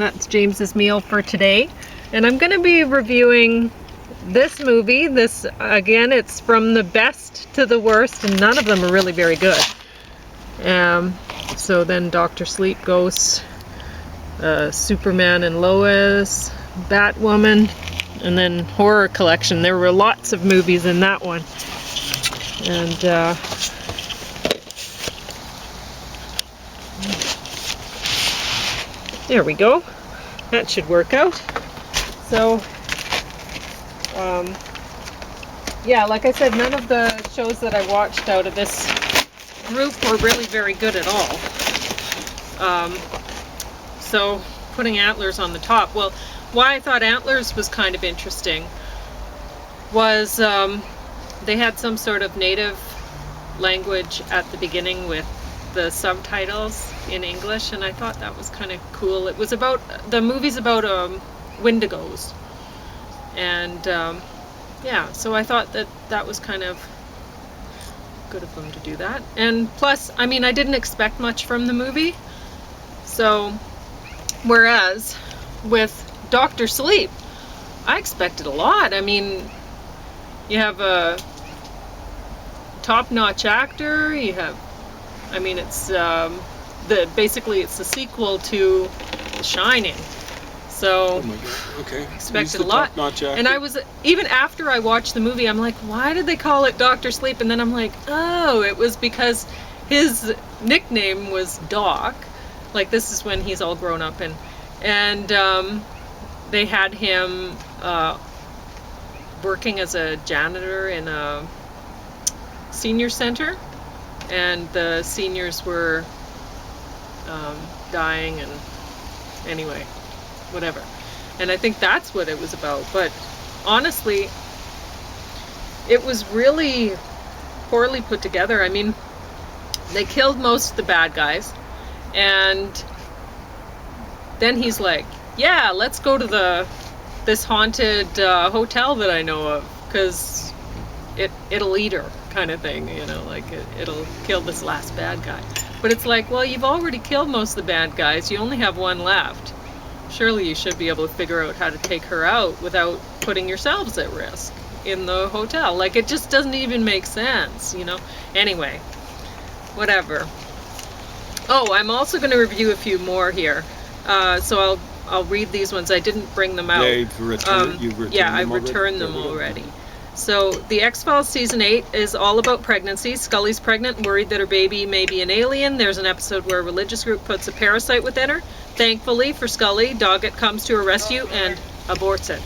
That's James's meal for today. And I'm going to be reviewing this movie. This, again, it's from the best to the worst, and none of them are really very good. So then Dr. Sleep, Ghost, Superman and Lois, Batwoman, and then Horror Collection. There were lots of movies in that one. And there we go. That should work out. So, yeah, like I said, none of the shows that I watched out of this group were really very good at all. So, putting Antlers on the top. Well, why I thought Antlers was kind of interesting was they had some sort of native language at the beginning with the subtitles in English, and I thought that was kind of cool. It was about, the movie's about Wendigos, and yeah, so I thought that that was kind of good of them to do that. And plus, I mean, I didn't expect much from the movie, so whereas with Dr. Sleep, I expected a lot. I mean, you have a top-notch actor, you have, I mean, it's basically it's the sequel to The Shining. So, oh my God. Okay. Expected a lot. And I was, even after I watched the movie, I'm like, why did they call it Dr. Sleep? And then I'm like, oh, it was because his nickname was Doc. Like, this is when he's all grown up, and they had him working as a janitor in a senior center, and the seniors were dying, and anyway, whatever. And I think that's what it was about. But honestly, it was really poorly put together. I mean, they killed most of the bad guys, and then he's like, yeah, let's go to this haunted hotel that I know of, because it'll eat her, kind of thing, you know, like it'll kill this last bad guy. But it's like, well, you've already killed most of the bad guys, you only have one left. Surely you should be able to figure out how to take her out without putting yourselves at risk in the hotel. Like, it just doesn't even make sense, you know. Anyway, whatever. Oh, I'm also going to review a few more here, so I'll read these ones. I didn't bring them out. Yeah, you've returned yeah, them I returned them already. So, The X-Files Season 8 is all about pregnancy. Scully's pregnant, worried that her baby may be an alien. There's an episode where a religious group puts a parasite within her. Thankfully for Scully, Doggett comes to her rescue and aborts it.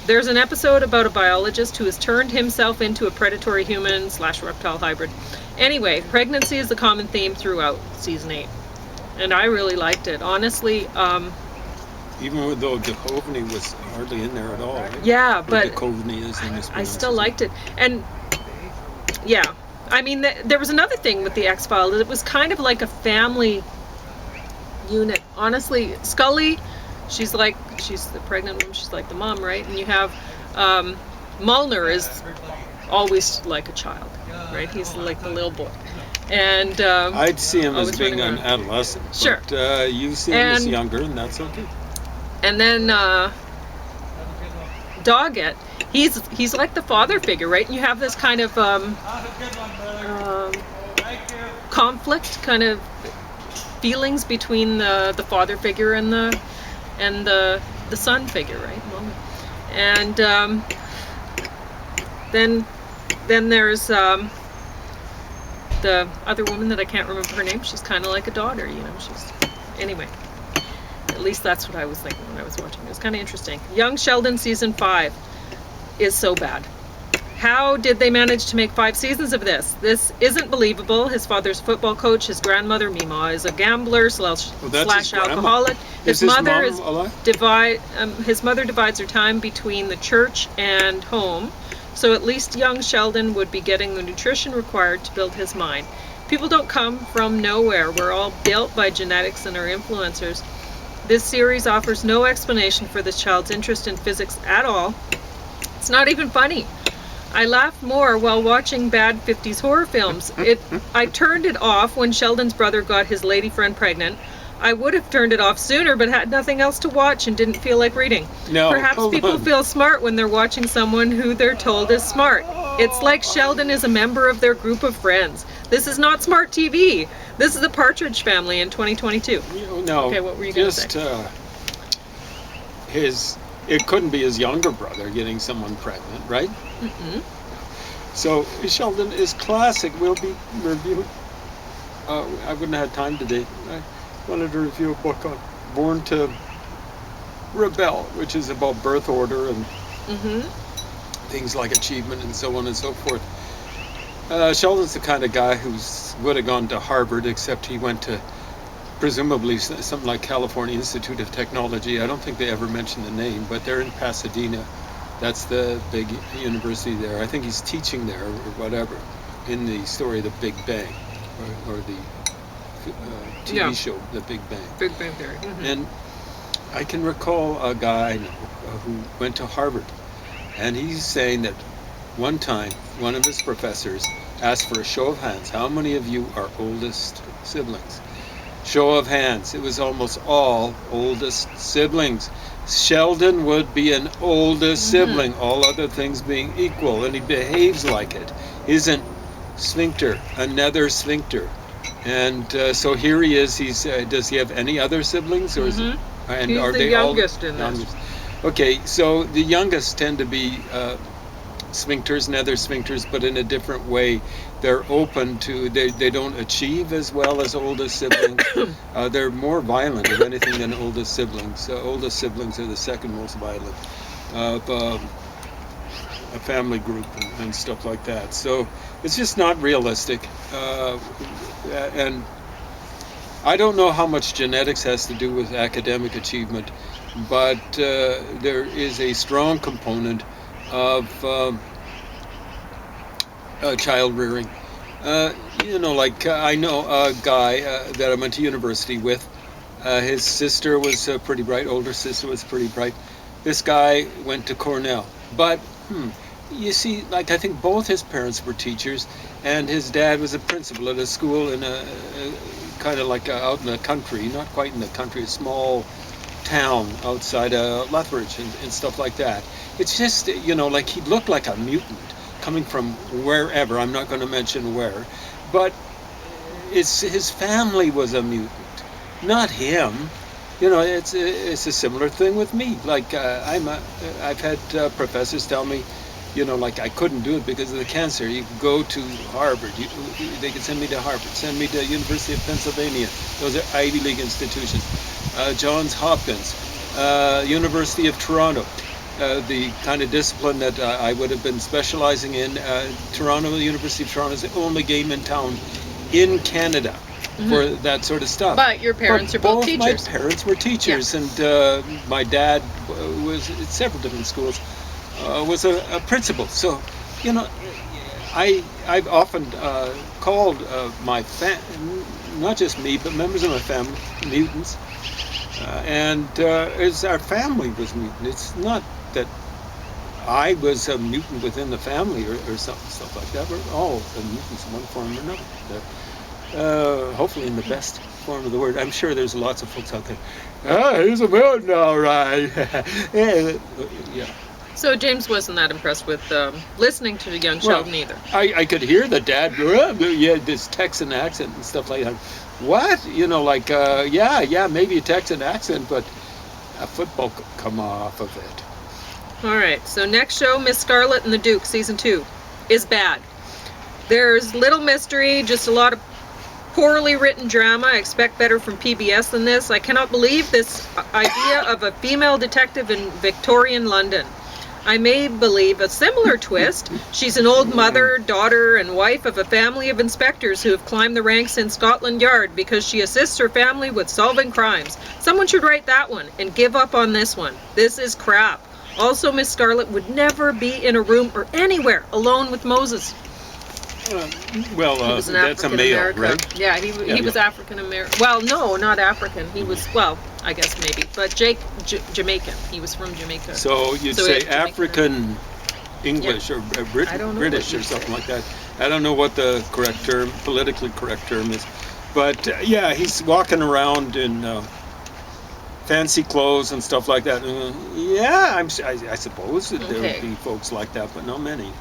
There's an episode about a biologist who has turned himself into a predatory human/reptile hybrid. Anyway, pregnancy is the common theme throughout Season 8. And I really liked it. Honestly, even though Duchovny was hardly in there at all. Right? Yeah, but Duchovny is in this. I still liked it. And yeah, I mean, there was another thing with the X-Files. It was kind of like a family unit. Honestly, Scully, she's the pregnant woman, she's like the mom, right? And you have Mulner is always like a child, right? He's like the little boy. And I'd see him as being an adolescent. Sure. But you see him as younger, and that's okay. And then Doggett, he's like the father figure, right? And you have this kind of conflict, kind of feelings between the father figure and the son figure, right? And then there's the other woman that I can't remember her name. She's kind of like a daughter, you know. Anyway. At least that's what I was thinking when I was watching. It was kind of interesting. Young Sheldon Season 5 is so bad. How did they manage to make 5 seasons of this? This isn't believable. His father's a football coach. His grandmother, Mima, is a gambler slash alcoholic. His mother divides her time between the church and home. So at least young Sheldon would be getting the nutrition required to build his mind. People don't come from nowhere. We're all built by genetics and our influencers. This series offers no explanation for this child's interest in physics at all. It's not even funny. I laughed more while watching bad 50s horror films. I turned it off when Sheldon's brother got his lady friend pregnant. I would have turned it off sooner, but had nothing else to watch and didn't feel like reading. No, Perhaps hold people on. feel smart when they're watching someone who they're told is smart. It's like Sheldon is a member of their group of friends. This is not smart TV. This is the Partridge Family in 2022. No. Okay, what were you going to Just say? it couldn't be his younger brother getting someone pregnant, right? Mm-mm. So Sheldon is classic. We'll be reviewing. I wouldn't have time today. I wanted to review a book on Born to Rebel, which is about birth order and Mm-hmm. things like achievement and so on and so forth. Sheldon's the kind of guy who would have gone to Harvard, except he went to presumably something like California Institute of Technology. I don't think they ever mentioned the name, but they're in Pasadena. That's the big university there. I think he's teaching there or whatever in the story The Big Bang, or the TV show The Big Bang. Big Bang Theory. Mm-hmm. And I can recall a guy I know who went to Harvard, and he's saying that one time one of his professors asked for a show of hands. How many of you are oldest siblings? Show of hands. It was almost all oldest siblings. Sheldon would be an oldest sibling, all other things being equal, and he behaves like it. Isn't sphincter, another sphincter. And so here he is. Does he have any other siblings, or is it, and He's are the they youngest all in this. youngest? Okay, so the youngest tend to be sphincters, nether sphincters, but in a different way. They're open to, they don't achieve as well as oldest siblings. They're more violent, if anything, than oldest siblings. Oldest siblings are the second most violent of a family group and stuff like that. So it's just not realistic. And I don't know how much genetics has to do with academic achievement, but there is a strong component of child rearing. I know a guy that I went to university with. His sister was pretty bright, older sister was pretty bright. This guy went to Cornell, but you see, like, I think both his parents were teachers, and his dad was a principal at a school in a kind of like out in the country, not quite in the country, a small town outside Lethbridge and stuff like that. It's just, like he looked like a mutant coming from wherever. I'm not going to mention where, but his family was a mutant, not him. It's a similar thing with me. Like I've had professors tell me, like I couldn't do it because of the cancer. You go to Harvard. They could send me to Harvard, send me to University of Pennsylvania. Those are Ivy League institutions. Johns Hopkins, University of Toronto. The kind of discipline that I would have been specializing in. Toronto, the University of Toronto is the only game in town in Canada for that sort of stuff. But your parents are both teachers. My parents were teachers, and my dad was at several different schools. Was a principal. So, I've often called my not just me, but members of my family, mutants. As our family was mutant. It's not that I was a mutant within the family or stuff like that. We're all mutants in one form or another. Hopefully in the best form of the word. I'm sure there's lots of folks out there. He's a mutant, all right. Yeah. So James wasn't that impressed with listening to the young Sheldon either. I could hear the dad, this Texan accent and stuff like that. What? Maybe a Texan accent, but a football could come off of it. All right, so next show, Miss Scarlet and the Duke, season 2, is bad. There's little mystery, just a lot of poorly written drama. I expect better from PBS than this. I cannot believe this idea of a female detective in Victorian London. I may believe a similar twist. She's an old mother, daughter, and wife of a family of inspectors who have climbed the ranks in Scotland Yard because she assists her family with solving crimes. Someone should write that one and give up on this one. This is crap. Also, Miss Scarlet would never be in a room or anywhere alone with Moses. That's a male, right? Yeah, he was African American. Well, no, not African. He was, I guess maybe, but Jamaican. He was from Jamaica. So you'd say African English or I don't know British or something like that. I don't know what the politically correct term is. But yeah, he's walking around in fancy clothes and stuff like that. Yeah, I suppose that there Okay. would be folks like that, but not many.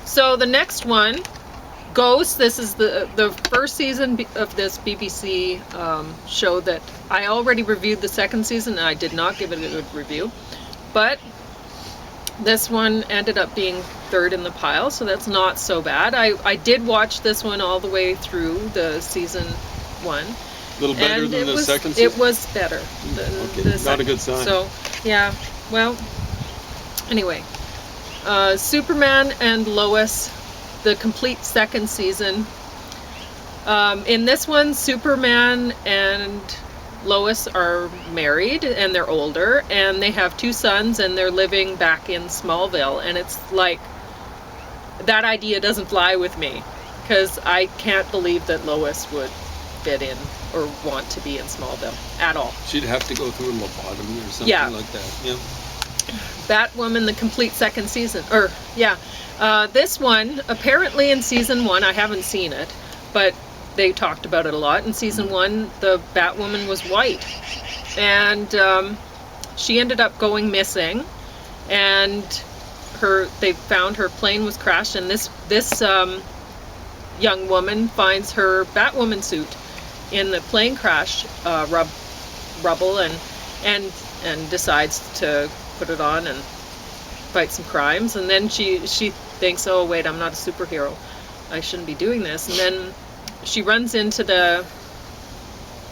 So the next one, Ghost. This is the first season of this BBC show that I already reviewed the second season, and I did not give it a good review. But this one ended up being third in the pile, so that's not so bad. I did watch this one all the way through the season 1. A little better than the second season? It was better. Not a good sign. So, yeah, well, anyway. Superman and Lois, the complete second season. In this one, Superman and Lois are married and they're older and they have 2 sons and they're living back in Smallville, and it's like that idea doesn't fly with me because I can't believe that Lois would fit in or want to be in Smallville at all. She'd have to go through a lobotomy or something like that. Yeah. Batwoman, the complete second season. This one, apparently in season 1, I haven't seen it, but they talked about it a lot. In season 1, the Batwoman was white. And she ended up going missing. And they found her plane was crashed. And this young woman finds her Batwoman suit in the plane crash rubble and decides to put it on and fight some crimes. And then she thinks, oh wait, I'm not a superhero, I shouldn't be doing this. And then she runs into the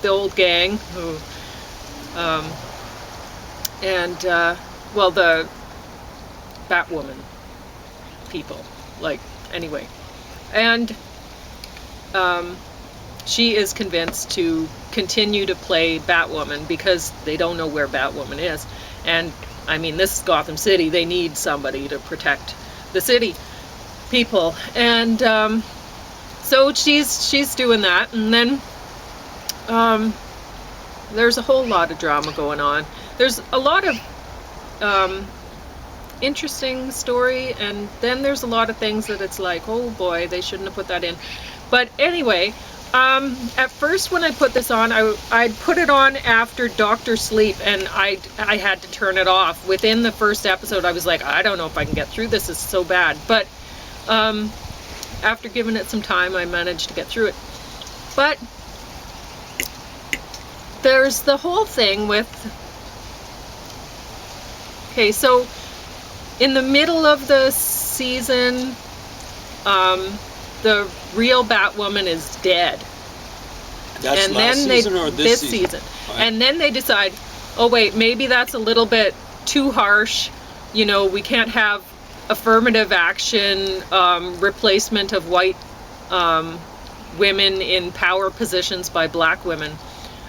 old gang who the Batwoman people, like, anyway. And she is convinced to continue to play Batwoman because they don't know where Batwoman is. And I mean, this is Gotham City. They need somebody to protect the city people. And so she's doing that. And then there's a whole lot of drama going on. There's a lot of interesting story, and then there's a lot of things that it's like, oh boy, they shouldn't have put that in. But anyway, at first when I put this on, I'd put it on after Dr. Sleep, and I had to turn it off. Within the first episode, I was like, I don't know if I can get through this. It's so bad. But after giving it some time, I managed to get through it. But there's the whole thing with... Okay, so in the middle of the season, the real Batwoman is dead. That's and last then season or this season? Right. And then they decide, oh wait, maybe that's a little bit too harsh. You know, we can't have affirmative action, replacement of white women in power positions by black women,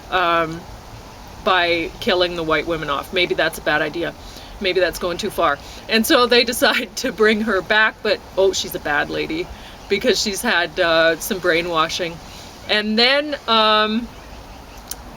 by killing the white women off. Maybe that's a bad idea. Maybe that's going too far. And so they decide to bring her back, but oh, she's a bad lady because she's had some brainwashing. And then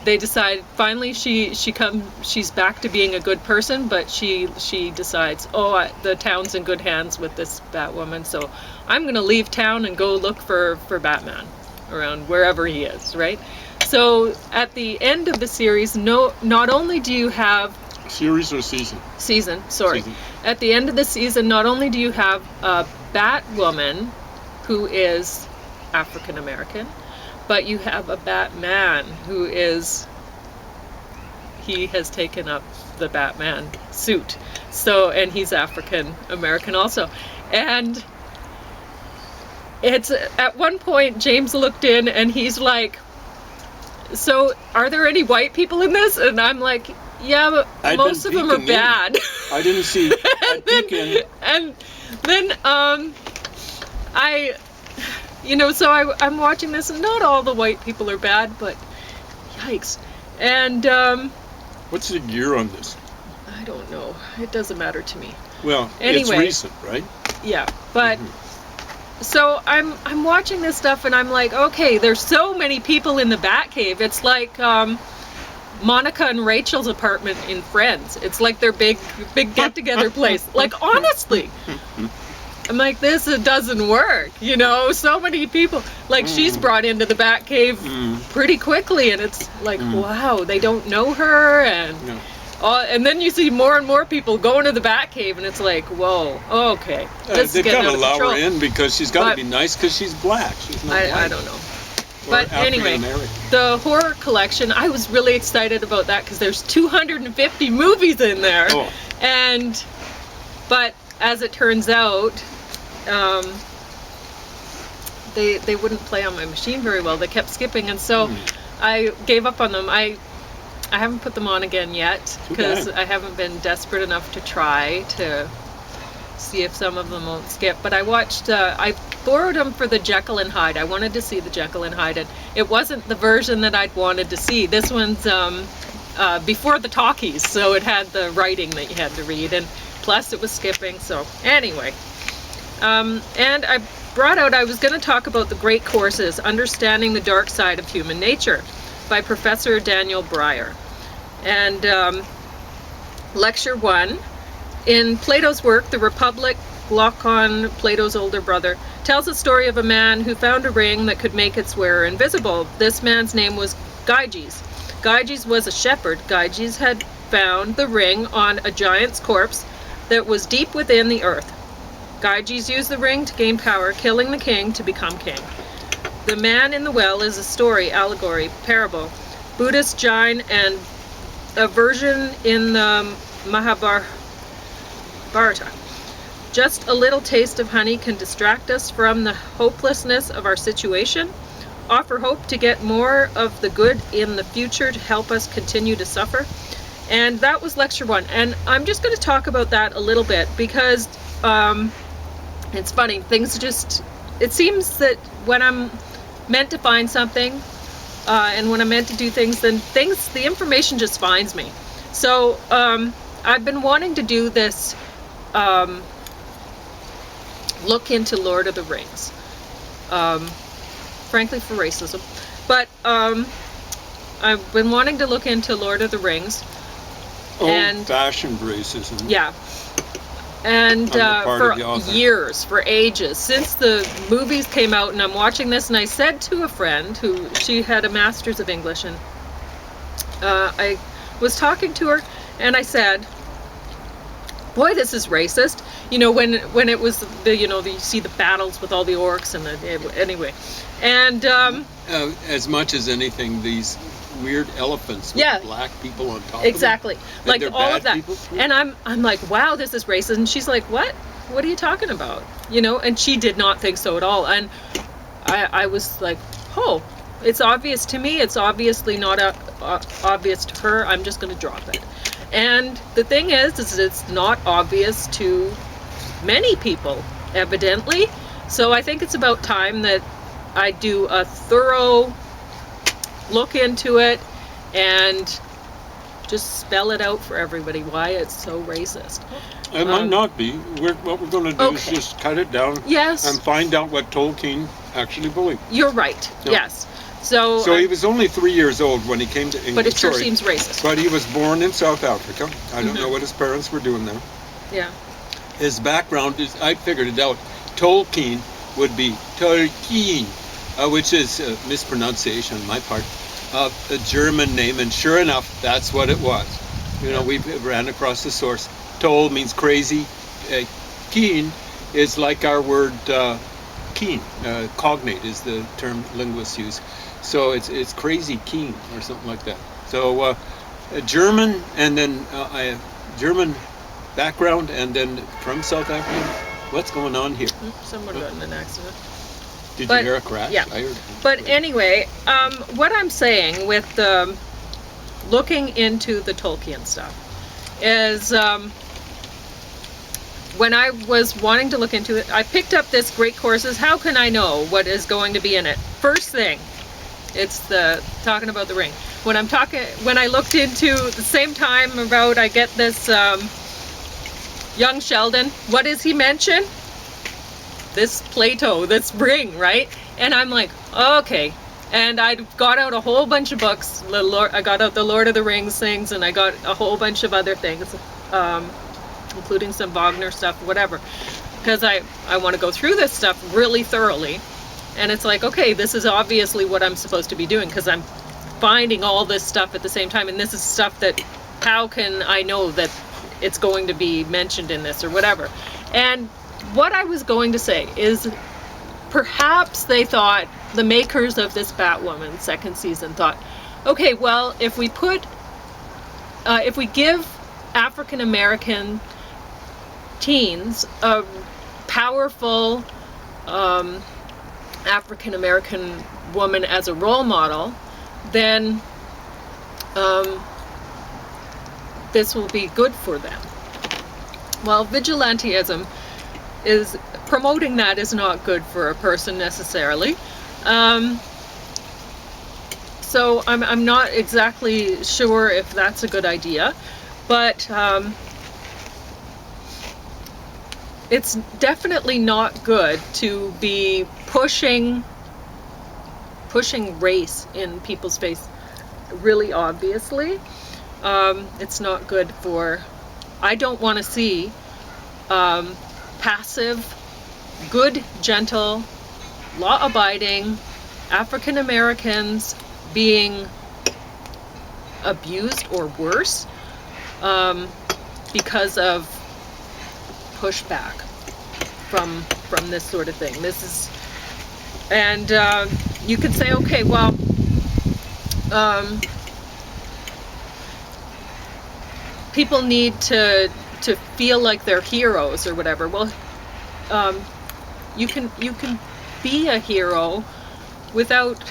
they decide finally she's back to being a good person, but she decides, oh, the town's in good hands with this Batwoman, so I'm gonna leave town and go look for Batman around wherever he is, right? So at the end of the series, not only do you have series or season? Season, sorry. Season. At the end of the season, not only do you have a Batwoman who is African American, but you have a Batman who he has taken up the Batman suit. So, and he's African American also. And it's at one point James looked in and he's like, so are there any white people in this? And I'm like, yeah, but most of them are bad. I didn't see. And then so I'm watching this, and not all the white people are bad, but yikes. And what's the year on this? I don't know. It doesn't matter to me. Well, anyway, it's recent, right? Yeah, but so I'm watching this stuff, and I'm like, okay, there's so many people in the Batcave. It's like Monica and Rachel's apartment in Friends. It's like their big get-together place. Like, honestly. I'm like, this doesn't work, you know. So many people, like she's brought into the Batcave pretty quickly, and it's like, wow, they don't know her, and then you see more and more people going to the Batcave, and it's like, whoa, okay, this they've is got getting to out of allow control. her in because she's got to But- be nice because she's black. She's not white. I don't know. Or But anyway, African-American. the horror collection, I was really excited about that because there's 250 movies in there. Oh. But as it turns out, they wouldn't play on my machine very well. They kept skipping, and so I gave up on them. I haven't put them on again yet because I haven't been desperate enough to try to see if some of them won't skip. But I watched, I borrowed them for the Jekyll and Hyde. I wanted to see the Jekyll and Hyde, and it wasn't the version that I'd wanted to see. This one's before the talkies, so it had the writing that you had to read, and plus it was skipping. So anyway, and I brought out, I was going to talk about the great courses, Understanding the Dark Side of Human Nature by Professor Daniel Breyer. And lecture 1, in Plato's work, The Republic, Glaucon, Plato's older brother, tells the story of a man who found a ring that could make its wearer invisible. This man's name was Gyges. Gyges was a shepherd. Gyges had found the ring on a giant's corpse that was deep within the earth. Gyges used the ring to gain power, killing the king to become king. The man in the well is a story, allegory, parable, Buddhist, Jain, and a version in the Mahabharata. Just a little taste of honey can distract us from the hopelessness of our situation, offer hope to get more of the good in the future to help us continue to suffer. And that was lecture 1. And I'm just going to talk about that a little bit because it's funny. Things just, it seems that when I'm meant to find something and when I'm meant to do things, then the information just finds me. So I've been wanting to do this look into Lord of the Rings, frankly for racism, but I've been wanting to look into Lord of the Rings. Old-fashioned racism. Yeah. And for author. years, for ages, since the movies came out, and I'm watching this, and I said to a friend who, she had a master's of English, and I was talking to her, and I said, boy, this is racist. You know, when it was the, you know, you see the battles with all the orcs and anyway, and as much as anything, these weird elephants with black people on top exactly. of them. Like all of that. People. And I'm like, wow, this is racist. And she's like, what are you talking about? You know, and she did not think so at all. And I was like, oh, it's obvious to me. It's obviously not obvious to her. I'm just going to drop it. And the thing is it's not obvious to many people, evidently. So I think it's about time that I do a thorough look into it and just spell it out for everybody why it's so racist. It might not be. What we're going to do is just cut it down and find out what Tolkien actually believed. You're right. No. Yes. So he was only 3 years old when he came to England. But it sure seems racist. But he was born in South Africa. I don't know what his parents were doing there. Yeah. His background is, I figured it out, Tolkien would be Tolkien, which is a mispronunciation on my part, of a German name, and sure enough, that's what it was. You know, we ran across the source. Tol means crazy. Keen is like our word keen. Cognate is the term linguists use. So it's crazy keen or something like that. So German, and then German background, and then from South Africa. What's going on here? Someone got in an accident. Did you hear a crash? Yeah. I heard. But anyway, what I'm saying with looking into the Tolkien stuff is when I was wanting to look into it, I picked up this Great Courses. How can I know what is going to be in it? First thing, it's the talking about the ring. When I looked into the same time about, I get this young Sheldon. What does he mention? This Plato, this ring, right? And I'm like, okay. And I got out a whole bunch of books. I got out the Lord of the Rings things, and I got a whole bunch of other things, including some Wagner stuff, whatever. because I want to go through this stuff really thoroughly. And it's like, okay, this is obviously what I'm supposed to be doing, because I'm finding all this stuff at the same time, and this is stuff that, how can I know that it's going to be mentioned in this or whatever? And what I was going to say is, perhaps they thought, the makers of this Batwoman second season thought, okay, well, if we give African American teens a powerful African American woman as a role model, then this will be good for them. Well, vigilantism is promoting that is not good for a person necessarily. So I'm not exactly sure if that's a good idea, but it's definitely not good to be pushing race in people's face really obviously. It's not good for, I don't want to see passive, good, gentle, law-abiding African Americans being abused or worse because of pushback from this sort of thing. This is, and you could say, okay, well, people need to feel like they're heroes or whatever. Well, you can be a hero without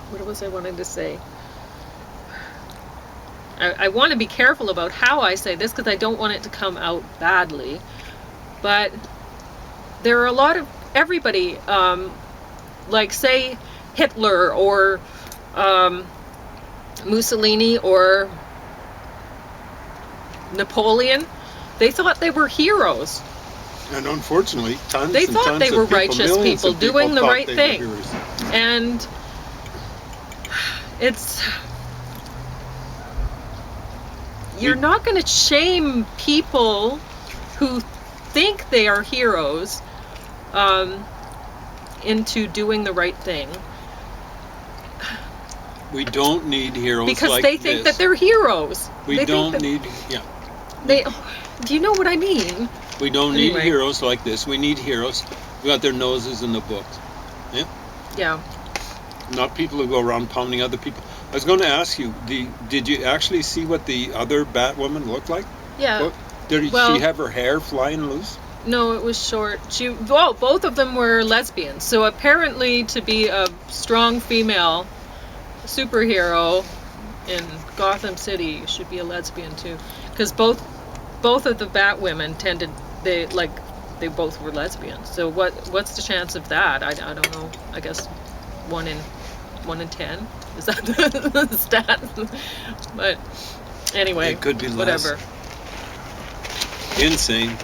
what was I wanting to say? I want to be careful about how I say this, because I don't want it to come out badly. But there are a lot of, everybody, like say Hitler or Mussolini or Napoleon, they thought they were heroes. And unfortunately, they thought they were righteous people doing the right thing. And it's, you're not going to shame people who think they are heroes into doing the right thing. We don't need heroes because like they think that they're heroes. We don't need, They, do you know what I mean? We don't need heroes like this. We need heroes who got their noses in the books. Yeah? Yeah. Not people who go around pounding other people. I was going to ask you, did you actually see what the other Batwoman looked like? Yeah. Did she have her hair flying loose? No, it was short. Both of them were lesbians. So apparently, to be a strong female superhero in Gotham City, you should be a lesbian too. Because both of the Batwomen they both were lesbians. So what's the chance of that? I don't know. I guess 1 in 10. Is that the stat? But anyway, it could be less. Whatever. Insane.